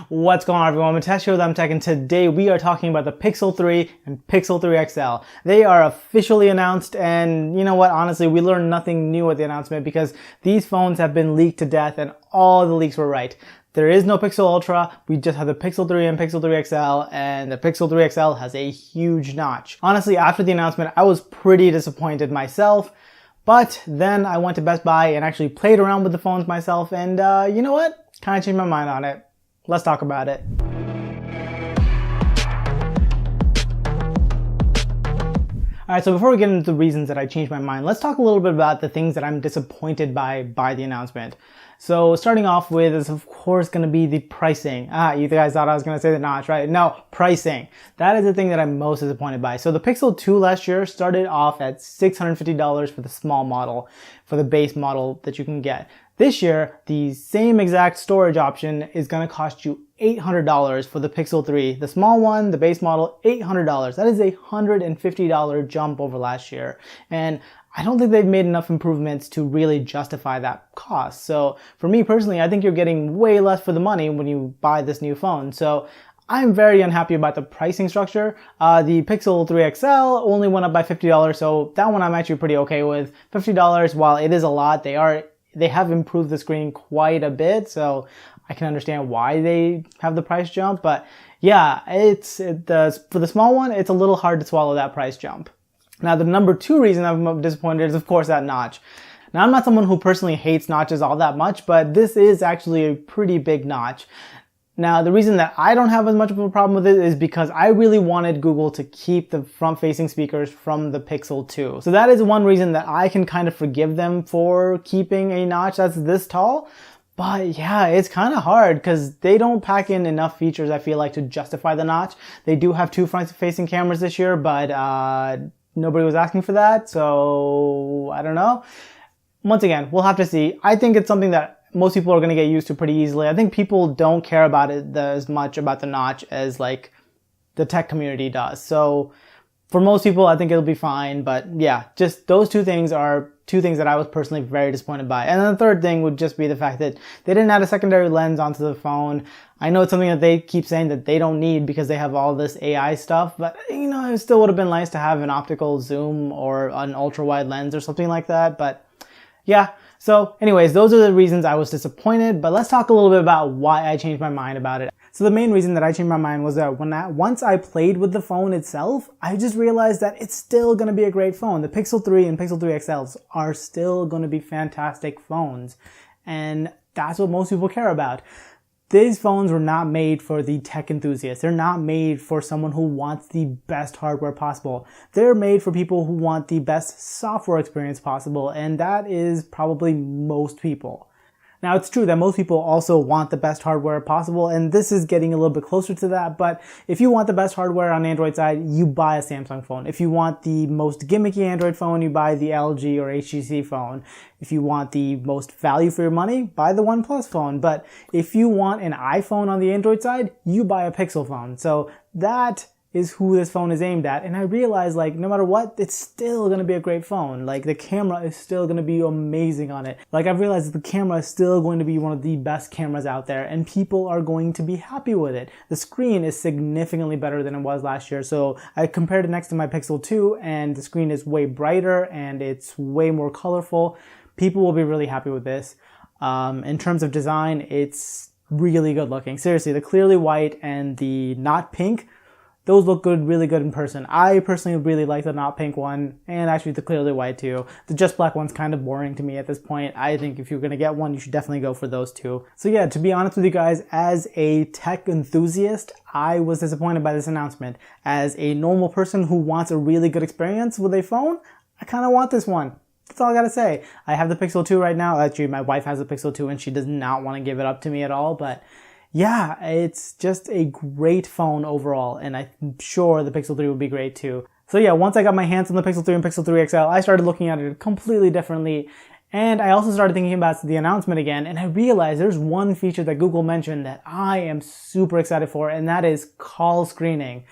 What's going on, everyone? Mitesh here with MTech, and today we are talking about the Pixel 3 and Pixel 3 XL. They are officially announced, and you know what? Honestly, we learned nothing new at the announcement because these phones have been leaked to death and all the leaks were right. There is no Pixel Ultra, we just have the Pixel 3 and Pixel 3 XL, and the Pixel 3 XL has a huge notch. Honestly, after the announcement, I was pretty disappointed myself, but then I went to Best Buy and actually played around with the phones myself, and you know what? Kind of changed my mind on it. Let's talk about it. Alright, so before we get into the reasons that I changed my mind, let's talk a little bit about the things that I'm disappointed by the announcement. So starting off with is of course going to be the pricing. You guys thought I was going to say the notch, right? No, pricing. That is the thing that I'm most disappointed by. So the Pixel 2 last year started off at $650 for the small model, for the base model that you can get. This year, the same exact storage option is going to cost you $800 for the Pixel 3. The small one, the base model, $800. That is a $150 jump over last year. And I don't think they've made enough improvements to really justify that cost. So for me personally, I think you're getting way less for the money when you buy this new phone. So I'm very unhappy about the pricing structure. The Pixel 3 XL only went up by $50, so that one I'm actually pretty okay with. $50, while it is a lot, they have improved the screen quite a bit, so I can understand why they have the price jump. But yeah, for the small one, it's a little hard to swallow that price jump. Now, the number two reason I'm disappointed is, of course, that notch. Now, I'm not someone who personally hates notches all that much, but this is actually a pretty big notch. Now, the reason that I don't have as much of a problem with it is because I really wanted Google to keep the front-facing speakers from the Pixel 2. So that is one reason that I can kind of forgive them for keeping a notch that's this tall. But yeah, it's kind of hard because they don't pack in enough features, I feel like, to justify the notch. They do have two front-facing cameras this year, but nobody was asking for that, so I don't know. Once again, we'll have to see. I think it's something that most people are going to get used to pretty easily. I think people don't care about it as much about the notch as like the tech community does. So for most people, I think it'll be fine. But yeah, just those two things are two things that I was personally very disappointed by. And then the third thing would just be the fact that they didn't add a secondary lens onto the phone. I know it's something that they keep saying that they don't need because they have all this AI stuff, but you know, it still would have been nice to have an optical zoom or an ultra wide lens or something like that. But yeah. So anyways, those are the reasons I was disappointed, but let's talk a little bit about why I changed my mind about it. So the main reason that I changed my mind was that once I played with the phone itself, I just realized that it's still going to be a great phone. The Pixel 3 and Pixel 3 XLs are still going to be fantastic phones. And that's what most people care about. These phones were not made for the tech enthusiasts. They're not made for someone who wants the best hardware possible. They're made for people who want the best software experience possible, and that is probably most people. Now, it's true that most people also want the best hardware possible, and this is getting a little bit closer to that, but if you want the best hardware on Android side, you buy a Samsung phone. If you want the most gimmicky Android phone, you buy the LG or HTC phone. If you want the most value for your money, buy the OnePlus phone. But if you want an iPhone on the Android side, you buy a Pixel phone. So that is who this phone is aimed at. And I realized, like, no matter what, it's still going to be a great phone. Like, the camera is still going to be amazing on it. Like, I've realized that the camera is still going to be one of the best cameras out there, and people are going to be happy with it. The screen is significantly better than it was last year. So I compared it next to my Pixel 2, and the screen is way brighter, and it's way more colorful. People will be really happy with this. In terms of design, it's really good looking. Seriously, the clearly white and the not pink, those look good, really good in person. I personally really like the not pink one, and actually the clearly white too. The just black one's kind of boring to me at this point. I think if you're gonna get one, you should definitely go for those two. So yeah, to be honest with you guys, as a tech enthusiast, I was disappointed by this announcement. As a normal person who wants a really good experience with a phone, I kind of want this one. That's all I gotta say. I have the Pixel 2 right now. Actually, my wife has the Pixel 2 and she does not want to give it up to me at all, but yeah, it's just a great phone overall, and I'm sure the Pixel 3 will be great too. So yeah, once I got my hands on the Pixel 3 and Pixel 3 XL, I started looking at it completely differently, and I also started thinking about the announcement again, and I realized there's one feature that Google mentioned that I am super excited for, and that is call screening.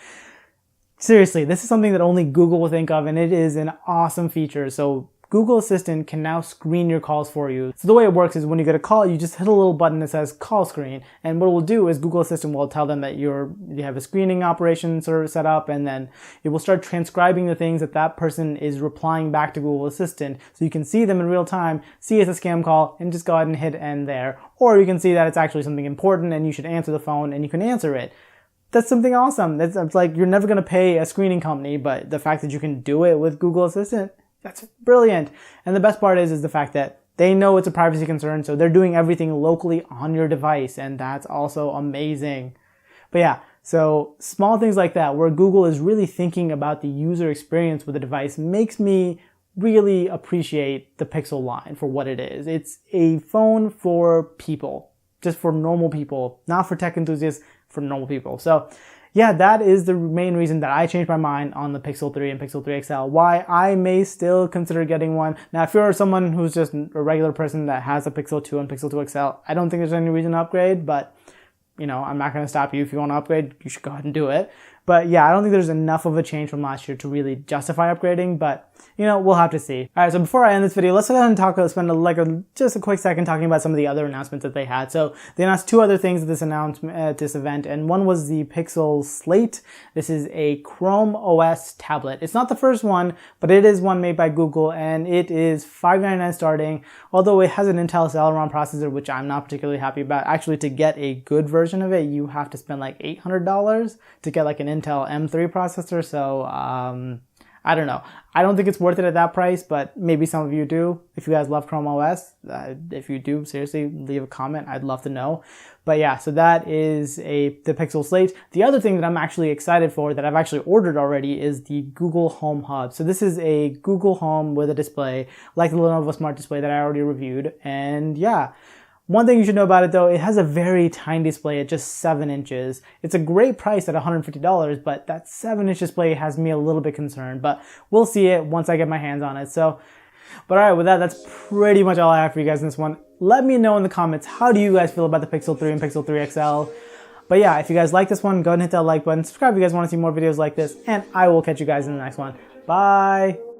Seriously, this is something that only Google will think of, and it is an awesome feature. So Google Assistant can now screen your calls for you. So the way it works is when you get a call, you just hit a little button that says call screen. And what it will do is Google Assistant will tell them that you have a screening operation service set up, and then it will start transcribing the things that that person is replying back to Google Assistant. So you can see them in real time, see it's a scam call, and just go ahead and hit end there. Or you can see that it's actually something important and you should answer the phone, and you can answer it. That's something awesome. It's like you're never going to pay a screening company, but the fact that you can do it with Google Assistant, that's brilliant. And the best part is the fact that they know it's a privacy concern, so they're doing everything locally on your device, and that's also amazing. But yeah, so small things like that where Google is really thinking about the user experience with the device makes me really appreciate the Pixel line for what it is. It's a phone for people, just for normal people, not for tech enthusiasts, for normal people. So yeah, that is the main reason that I changed my mind on the Pixel 3 and Pixel 3 XL, why I may still consider getting one. Now, if you're someone who's just a regular person that has a Pixel 2 and Pixel 2 XL, I don't think there's any reason to upgrade, but you know, I'm not going to stop you. If you want to upgrade, you should go ahead and do it. But yeah, I don't think there's enough of a change from last year to really justify upgrading, but you know, we'll have to see. Alright, so before I end this video, let's go ahead and spend just a quick second talking about some of the other announcements that they had. So they announced two other things at this event, and one was the Pixel Slate. This is a Chrome OS tablet. It's not the first one, but it is one made by Google, and it is $599 starting, although it has an Intel Celeron processor, which I'm not particularly happy about. Actually, to get a good version of it, you have to spend like $800 to get like an Intel M3 processor, so I don't know. I don't think it's worth it at that price, but maybe some of you do. If you guys love Chrome OS, if you do, seriously, leave a comment. I'd love to know. But yeah, so that is the Pixel Slate. The other thing that I'm actually excited for, that I've actually ordered already, is the Google Home Hub. So this is a Google Home with a display, like the Lenovo Smart Display that I already reviewed. And yeah, one thing you should know about it though, it has a very tiny display at just 7 inches. It's a great price at $150, but that 7-inch display has me a little bit concerned, but we'll see it once I get my hands on it. So, but alright, with that, that's pretty much all I have for you guys in this one. Let me know in the comments, how do you guys feel about the Pixel 3 and Pixel 3 XL? But yeah, if you guys like this one, go ahead and hit that like button, subscribe if you guys want to see more videos like this, and I will catch you guys in the next one. Bye!